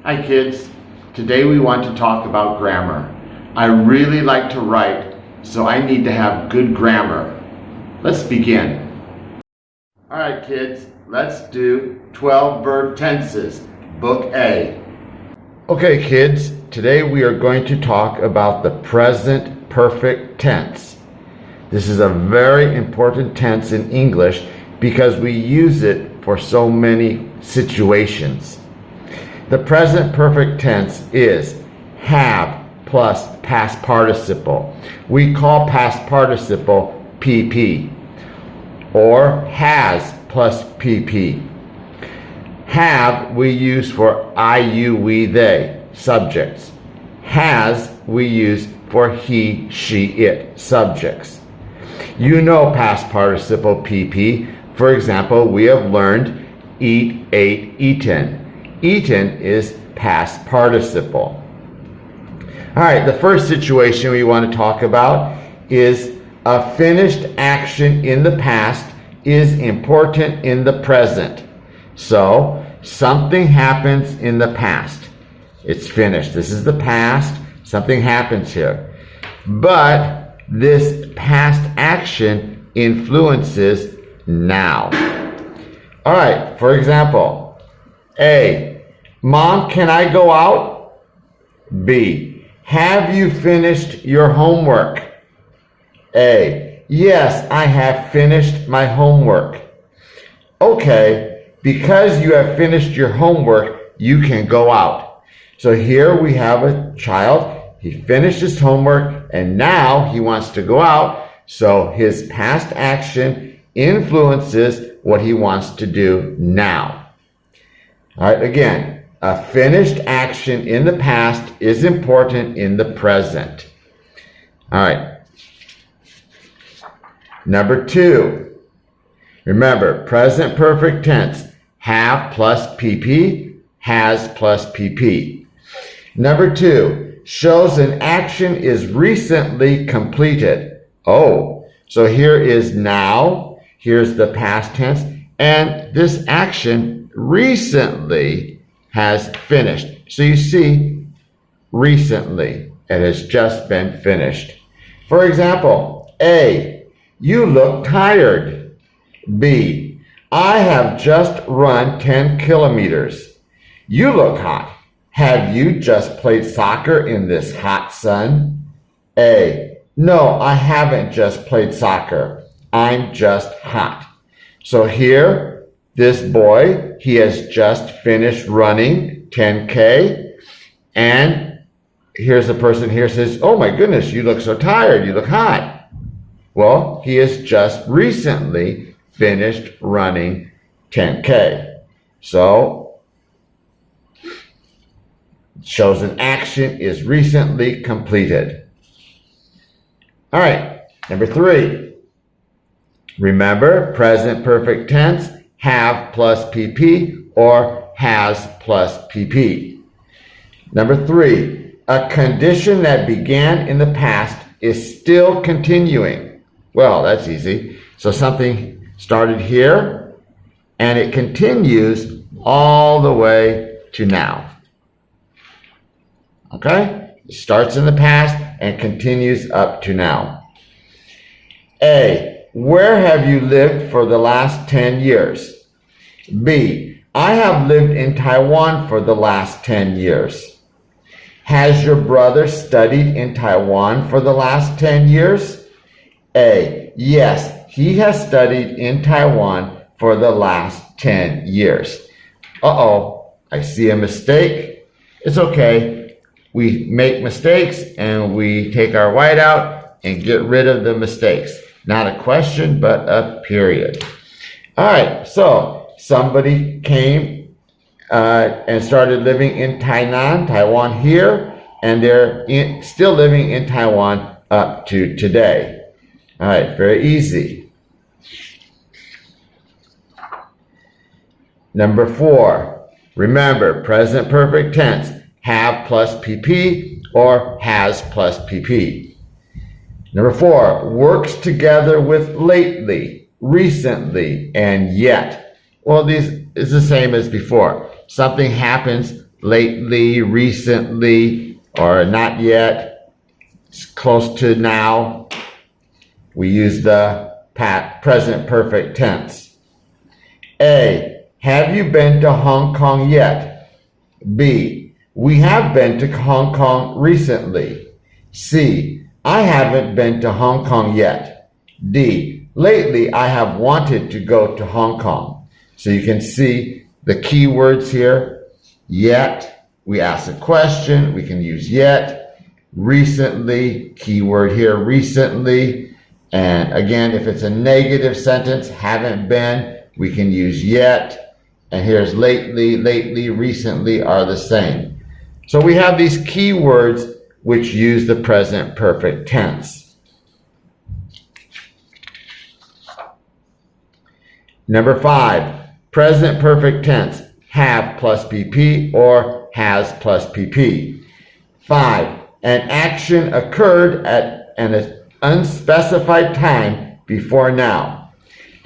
Hi kids, today we want to talk about grammar. I really like to write, so I need to have good grammar. Let's begin. Alright kids, let's do 12 verb tenses, Book A. Okay kids, today we are going to talk about the present perfect tense. This is a very important tense in English because we use it for so many situations. The present perfect tense is have plus past participle. We call past participle PP, or has plus PP. Have we use for I, you, we, they, subjects. Has we use for he, she, it, subjects. You know past participle PP. For example, we have learned eat, ate, eaten. Eaten is past participle. All right, the first situation we want to talk about is a finished action in the past is important in the present. So, something happens in the past. It's finished. This is the past. Something happens here. But this past action influences now. All right, for example, A, Mom, can I go out? B, have you finished your homework? A, yes, I have finished my homework. Okay, because you have finished your homework, you can go out. So here we have a child, he finished his homework, and now he wants to go out, so his past action influences what he wants to do now. All right, again, a finished action in the past is important in the present. All right. Number 2. Remember, present perfect tense, have plus PP, has plus PP. Number 2, shows an action is recently completed. Oh, so here is now. Here's the past tense, and this action recently has finished. So you see, recently, it has just been finished. For example, A, you look tired. B, I have just run 10 kilometers. You look hot. Have you just played soccer in this hot sun? A, no, I haven't just played soccer. I'm just hot. So here, this boy, he has just finished running 10K. And here's a person here says, oh my goodness, you look so tired. You look hot. Well, he has just recently finished running 10K. So, shows an action is recently completed. All right, number 3. Remember, present perfect tense, have plus PP or has plus PP. Number 3, a condition that began in the past is still continuing. Well, that's easy. So something started here and it continues all the way to now. Okay? It starts in the past and continues up to now. A, where have you lived for the last 10 years? B, I have lived in Taiwan for the last 10 years. Has your brother studied in Taiwan for the last 10 years? A, yes, he has studied in Taiwan for the last 10 years. Uh-oh, I see a mistake. It's okay. We make mistakes and we take our whiteout and get rid of the mistakes. Not a question, but a period. All right, so somebody came and started living in Taiwan here, and they're still living in Taiwan up to today. All right, very easy. Number 4, remember, present perfect tense, have plus PP or has plus PP. Number 4, works together with lately, recently, and yet. Well, these is the same as before. Something happens lately, recently, or not yet, it's close to now, we use the present perfect tense. A, have you been to Hong Kong yet? B, we have been to Hong Kong recently. C, I haven't been to Hong Kong yet. D, lately I have wanted to go to Hong Kong. So you can see the keywords here. Yet, we ask a question, we can use yet. Recently, keyword here, recently. And again, if it's a negative sentence, haven't been, we can use yet. And here's lately, lately, recently are the same. So we have these keywords which use the present perfect tense. Number 5, present perfect tense, have plus PP or has plus PP. 5, an action occurred at an unspecified time before now.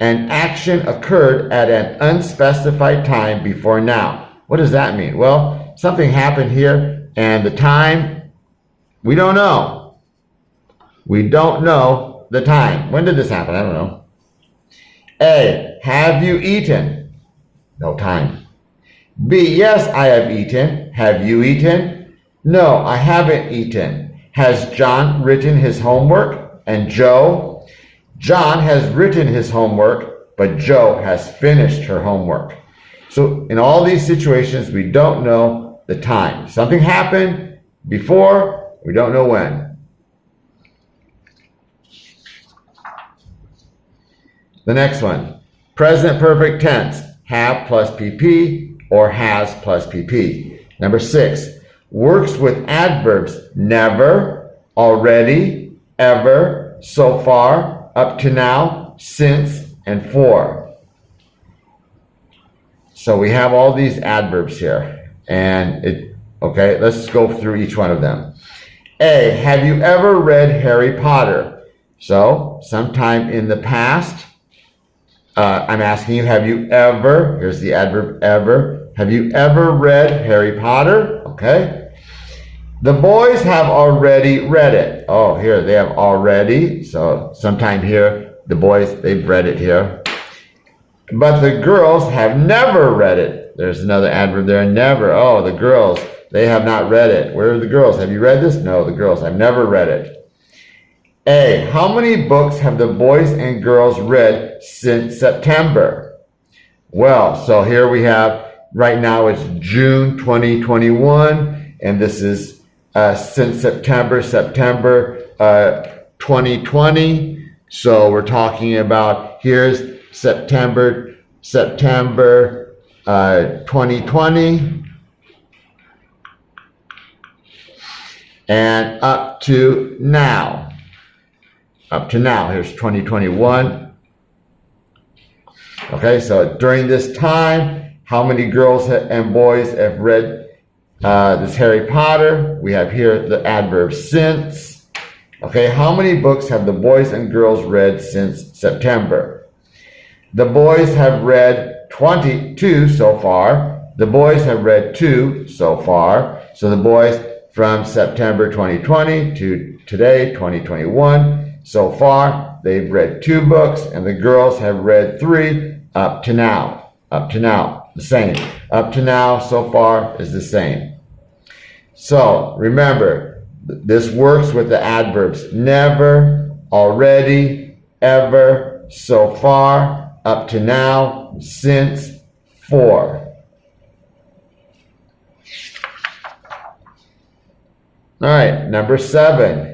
An action occurred at an unspecified time before now. What does that mean? Well, something happened here, and the time, we don't know. We don't know the time. When did this happen? I don't know. A, have you eaten? No time. B, yes, I have eaten. Have you eaten? No, I haven't eaten. Has John written his homework? And Joe? John has written his homework, but Joe has finished her homework. So in all these situations, we don't know the time. Something happened before, we don't know when. The next one, present perfect tense, have plus PP or has plus PP. Number 6, works with adverbs never, already, ever, so far, up to now, since, and for. So we have all these adverbs here. And okay, let's go through each one of them. A, have you ever read Harry Potter? So, sometime in the past, I'm asking you, have you ever, here's the adverb ever, have you ever read Harry Potter? Okay. The boys have already read it. Oh, here, they have already. So sometime here, the boys, they've read it here. But the girls have never read it. There's another adverb there, never. Oh, the girls, they have not read it. Where are the girls? Have you read this? No, the girls have never read it. A, how many books have the boys and girls read since September? Well, so here we have, right now it's June 2021, and this is since September 2020. So we're talking about, here's September 2020, and up to now. Up to now, here's 2021. Okay, so during this time, how many girls and boys have read this Harry Potter? We have here the adverb since. Okay, how many books have the boys and girls read since September? The boys have read 22 so far. The boys have read 2 so far. So the boys from September 2020 to today, 2021, so far, they've read 2 books, and the girls have read 3 up to now. Up to now, the same. Up to now, so far, is the same. So, remember, this works with the adverbs never, already, ever, so far, up to now, since, for. All right, number 7.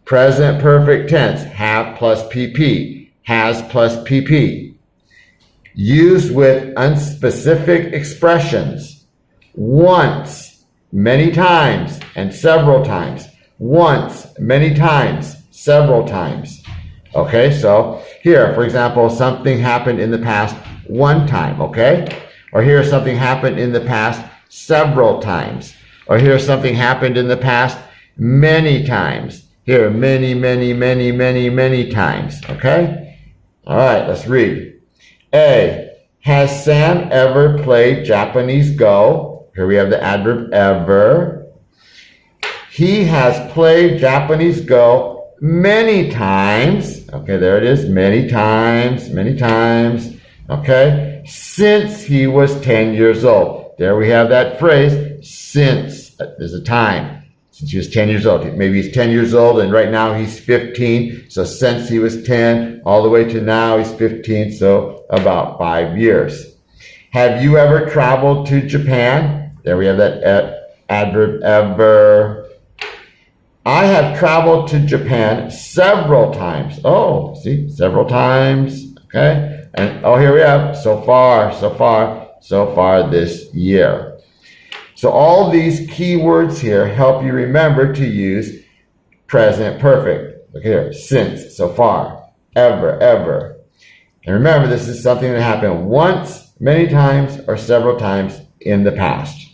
Present perfect tense, have plus PP, has plus PP. Used with unspecific expressions. Once, many times, and several times. Once, many times, several times. Okay, so here, for example, something happened in the past one time, okay? Or here, something happened in the past several times. Or here, something happened in the past many times. Here, many, many, many, many, many times, okay? All right, let's read. A, has Sam ever played Japanese Go? Here we have the adverb ever. He has played Japanese Go many times. Okay, there it is. Many times. Okay, since he was 10 years old. There we have that phrase, since. There's a time. Since he was 10 years old. Maybe he's 10 years old and right now he's 15. So since he was 10 all the way to now he's 15. So about 5 years. Have you ever traveled to Japan? There we have that adverb ever. I have traveled to Japan several times. Oh, see, several times. Okay. And oh, here we have so far this year. So all these key words here help you remember to use present perfect. Look here, since, so far, ever. And remember, this is something that happened once, many times, or several times in the past.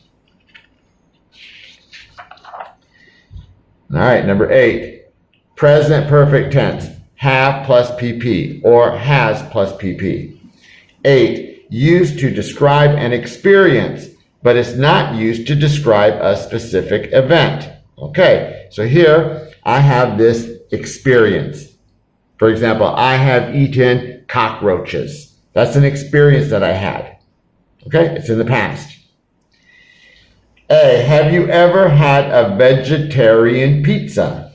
All right, number 8, present perfect tense, have plus PP or has plus PP. 8, used to describe an experience, but it's not used to describe a specific event. Okay, so here I have this experience. For example, I have eaten cockroaches. That's an experience that I had. Okay, it's in the past. A, have you ever had a vegetarian pizza?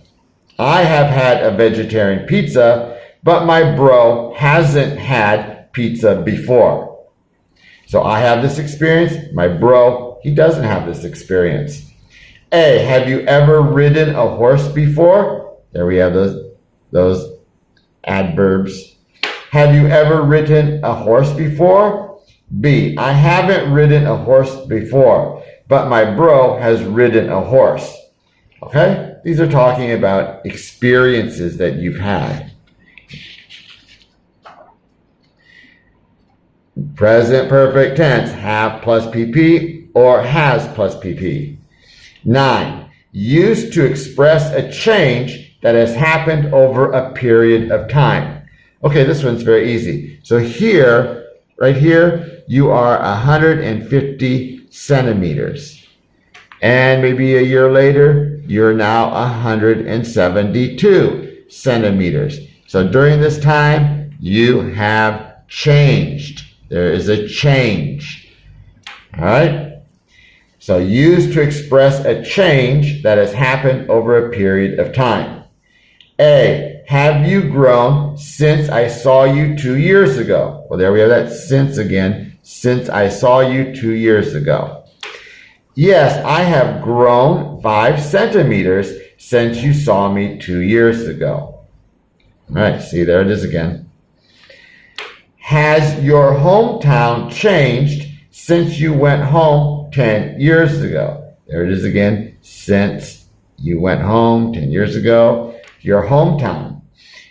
I have had a vegetarian pizza, but my bro hasn't had pizza before. So I have this experience, my bro, he doesn't have this experience. A, have you ever ridden a horse before? There we have those adverbs. Have you ever ridden a horse before? B, I haven't ridden a horse before, but my bro has ridden a horse. Okay? These are talking about experiences that you've had. Present perfect tense, have plus PP or has plus PP. 9, used to express a change that has happened over a period of time. Okay, this one's very easy. So here, right here, you are 150 centimeters. And maybe a year later, you're now 172 centimeters. So during this time, you have changed. There is a change. All right? So used to express a change that has happened over a period of time. A, have you grown since I saw you 2 years ago? Well, there we have that since again. Since I saw you 2 years ago. Yes, I have grown 5 centimeters since you saw me 2 years ago. All right, see, there it is again. Has your hometown changed since you went home 10 years ago? There it is again. Since you went home 10 years ago. Your hometown.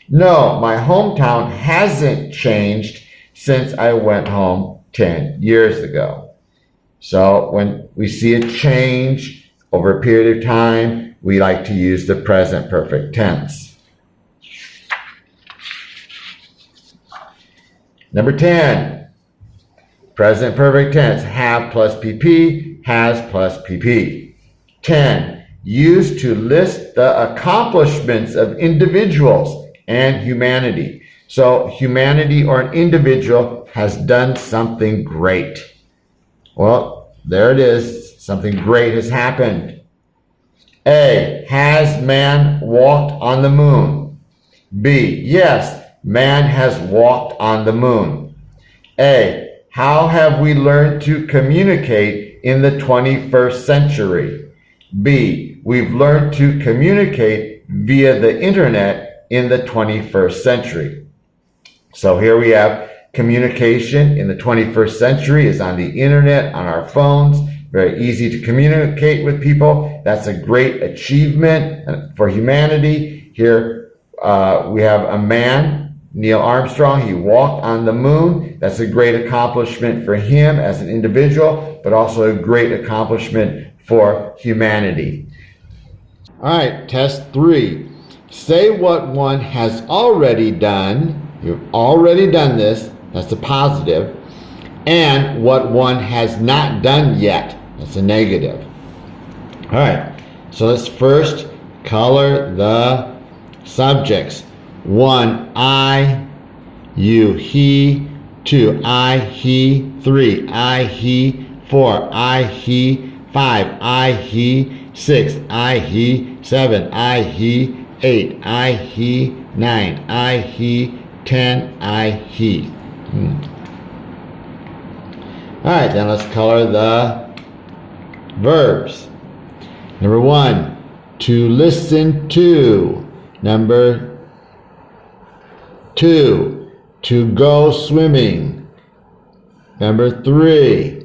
No, my hometown hasn't changed since I went home 10 years ago. So when we see a change over a period of time, we like to use the present perfect tense. Number 10, present perfect tense, have plus PP, has plus PP. 10, used to list the accomplishments of individuals and humanity. So humanity or an individual has done something great. Well, there it is. Something great has happened. A, has man walked on the moon? B, yes, man has walked on the moon. A, how have we learned to communicate in the 21st century? B, we've learned to communicate via the internet in the 21st century. So here we have communication in the 21st century is on the internet, on our phones. Very easy to communicate with people. That's a great achievement for humanity. Here we have a man, Neil Armstrong. He walked on the moon. That's a great accomplishment for him as an individual, but also a great accomplishment for humanity. All right, test 3. Say what one has already done. You've already done this. That's a positive. And what one has not done yet. That's a negative. All right, so let's first color the subjects. 1, I, you, he. 2, I, he. 3, I, he. 4, I, he. 5, I, he. 6, I, he. 7, I, he. 8, I, he. 9, I, he. 10, I, he. All right, then let's color the verbs. Number 1, to listen to. Number 2, to go swimming. Number 3,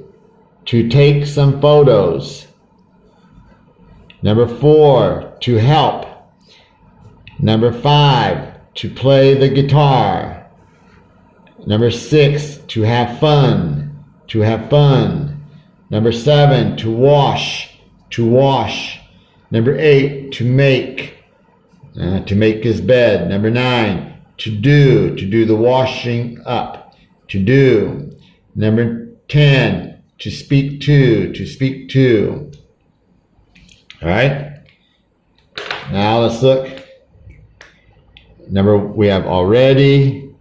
to take some photos. Number 4, to help. Number 5, to play the guitar. Number 6, to have fun. To have fun. Number 7, to wash. To wash. Number 8, to make his bed. Number 9, to do the washing up. To do. Number 10, to speak to. All right. Now let's look. We have already,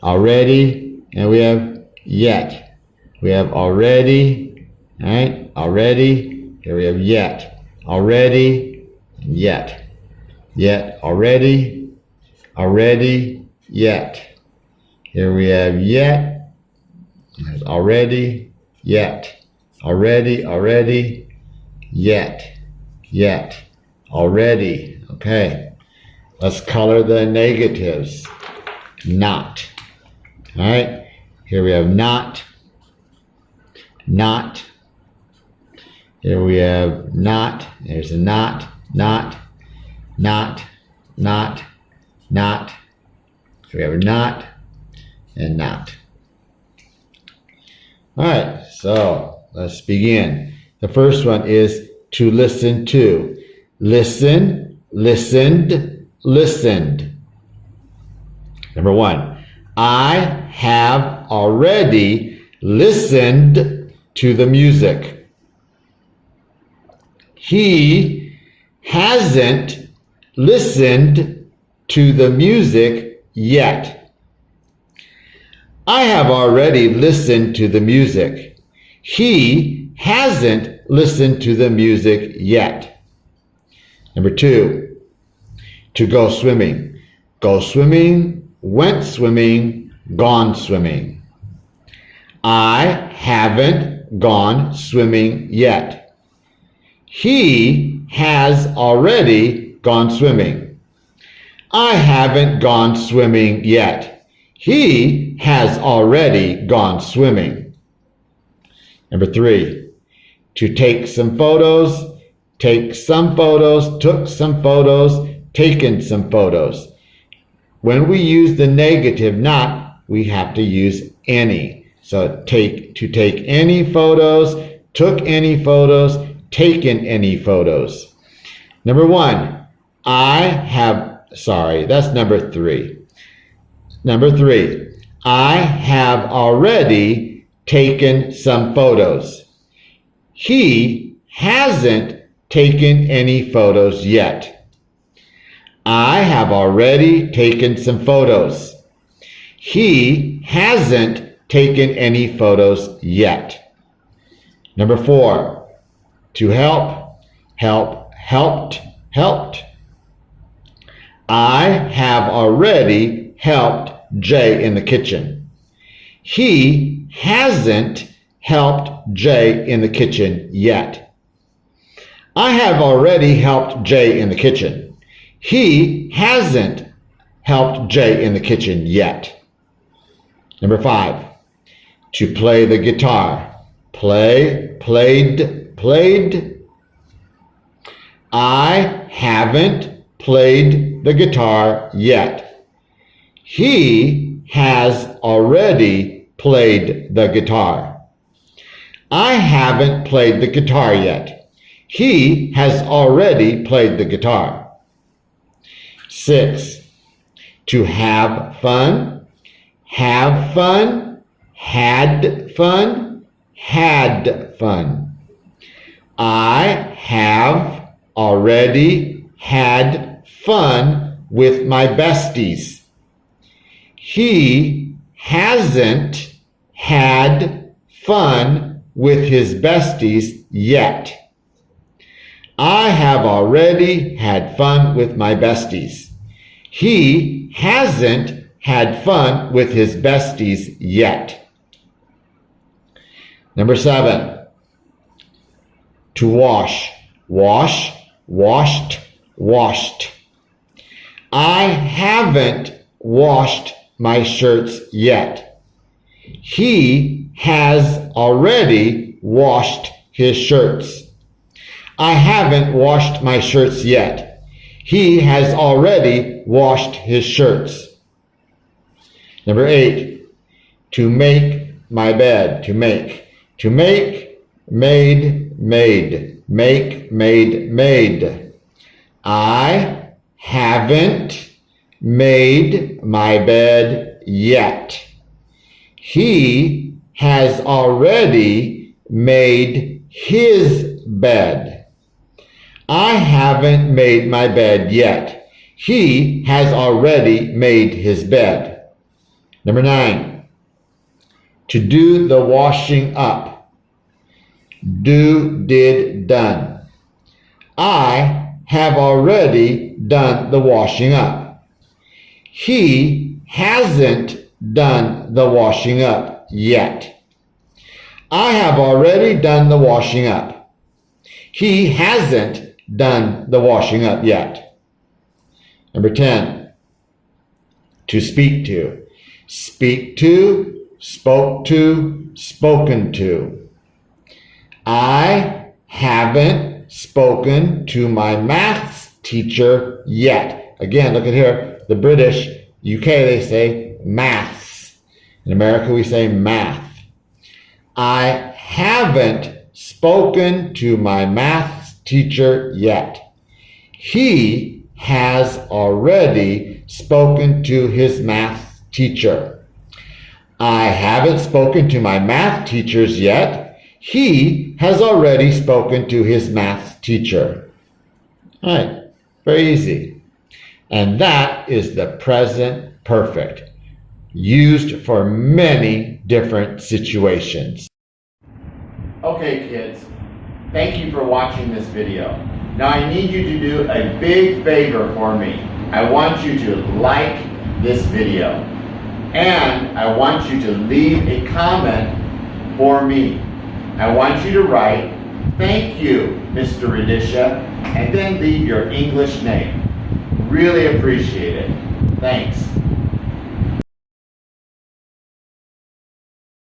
and we have yet. We have already, all right, already. Here we have yet, already, yet. Yet, already, yet. Here we have yet, already, yet. Already, yet. Already. Okay. Let's color the negatives. Not. All right. Here we have not. Here we have not. There's a not. So we have not and not. All right. So let's begin. The first one is to listen to. Listen, listened. Number 1, I have already listened to the music. He hasn't listened to the music yet. I have already listened to the music. He hasn't listened to the music yet. Number 2, to go swimming. Go swimming, went swimming, gone swimming. I haven't gone swimming yet. He has already gone swimming. I haven't gone swimming yet. He has already gone swimming. Number 3, to take some photos. Take some photos, took some photos, taken some photos. When we use the negative not, we have to use any. So to take any photos, took any photos, taken any photos. Number 1, that's number 3. Number 3, I have already taken some photos. He hasn't taken any photos yet. I have already taken some photos. He hasn't taken any photos yet. Number 4, to help, helped. I have already helped Jay in the kitchen. He hasn't helped Jay in the kitchen yet. I have already helped Jay in the kitchen. He hasn't helped Jay in the kitchen yet. Number 5, to play the guitar. Played. I haven't played the guitar yet. He has already played the guitar. I haven't played the guitar yet. He has already played the guitar. 6, to have fun. Had fun. I have already had fun with my besties. He hasn't had fun with his besties yet. I have already had fun with my besties. He hasn't had fun with his besties yet. Number 7. To wash. Wash, washed, washed. I haven't washed my shirts yet. He has already washed his shirts. I haven't washed my shirts yet. He has already washed his shirts. Number 8. To make my bed. To make. To make, made, made. Make, made, made. I haven't made my bed yet. He has already made his bed. I haven't made my bed yet. He has already made his bed. Number 9. To do the washing up. Do, did, done. I have already done the washing up. He hasn't done the washing up yet. I have already done the washing up. He hasn't done the washing up yet. Number 10. To speak to. Speak to, spoke to, spoken to. I haven't spoken to my maths teacher yet. Again, look at here. The British, UK, they say maths. In America, we say math. I haven't spoken to my maths teacher yet. He has already spoken to his math teacher. I haven't spoken to my math teachers yet. He has already spoken to his math teacher. All right, very easy. And that is the present perfect, used for many different situations. Okay, kids, thank you for watching this video. Now I need you to do a big favor for me. I want you to like this video, and I want you to leave a comment for me. I want you to write, "Thank you, Mr. Radisha," and then leave your English name. Really appreciate it. Thanks.